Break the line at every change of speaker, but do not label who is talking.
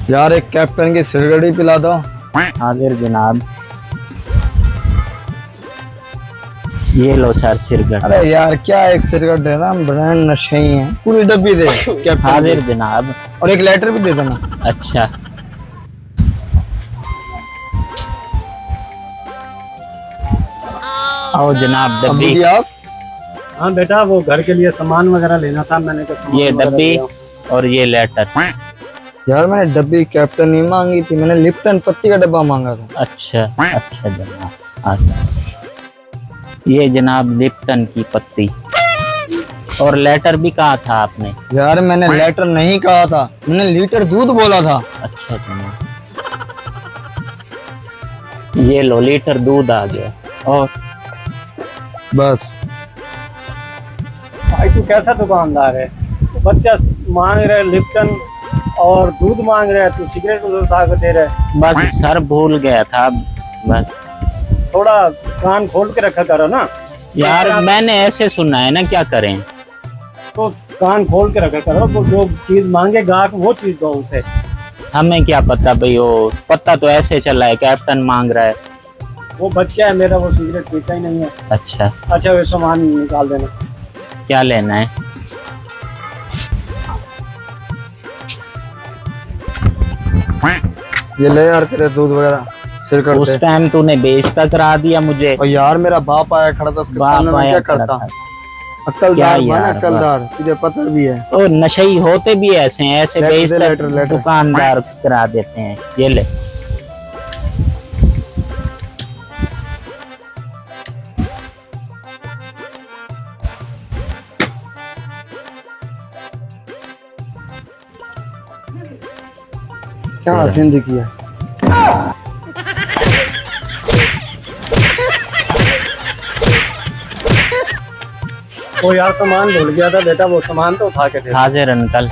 यार एक कैप्टन की सिरगड़ी पिला दो।
हाजिर जनाब। ये लो सर सिरगड़।
अरे यार क्या एक सिरगड़ दे ना, ब्रांड नशे ही है। पूरी डब्बी दे कैप्टन
हाजिर
की।
जनाब।
और एक लेटर भी दे देना।
अच्छा आओ जनाब डब्बी।
जी आप।
हाँ बेटा, वो घर के लिए सामान वगैरह लेना था, मैंने कहा सामान
ये
वगैरह
डब्बी
ले आओ।
और ये लेटर।
यार मैंने डब्बी कैप्टन नहीं मांगी थी, मैंने लिप्टन पत्ती का डब्बा मांगा था।
अच्छा अच्छा जनाब। अच्छा। ये जनाब लिप्टन की पत्ती। और लेटर भी कहा था आपने?
यार मैंने लेटर नहीं कहा था, मैंने लीटर दूध बोला था।
अच्छा जनाब। ये लो लीटर दूध आ गया। और
बस
भाई तू कैसा दुकानदार है? बच्चा मांग रहे लिप्टन और दूध मांग रहे, तू सिगरेट उठा के दे रहे।
बस सर भूल गया था बस।
थोड़ा कान खोल के रखा करो ना
यार मैंने ऐसे सुना है ना, क्या करें।
तो कान खोल के रखा करो, तो जो चीज मांगे गाहक वो चीज दो उसे।
हमें क्या पता भाई, वो पता तो ऐसे चला है कैप्टन मांग रहा है।
वो बच्चा है मेरा, वो सिगरेट पीता ही नहीं है।
अच्छा
अच्छा वे सामान निकाल देना।
क्या लेना है?
ये ले यार तेरे दूध वगैरह सिर
उस
करते।
टाइम तूने बेइज्जता करा दिया मुझे।
और यार मेरा बाप आया खड़ा था, उसके
बाप
सामने मैं
आया
क्या
खड़ा
करता।
था।
अक्लदार
क्या
बना,
यार,
अक्लदार, तुझे पता भी है।
ओ नशई होते भी ऐसे हैं, ऐसे
लेटर दे,
बेइज्जत
लेटर।
दुकानदार करा देते हैं। ये ले।
क्या जिंदगी है।
वो यार सामान भूल गया था बेटा, वो सामान तो उठा के दे।
हाजिर अंकल।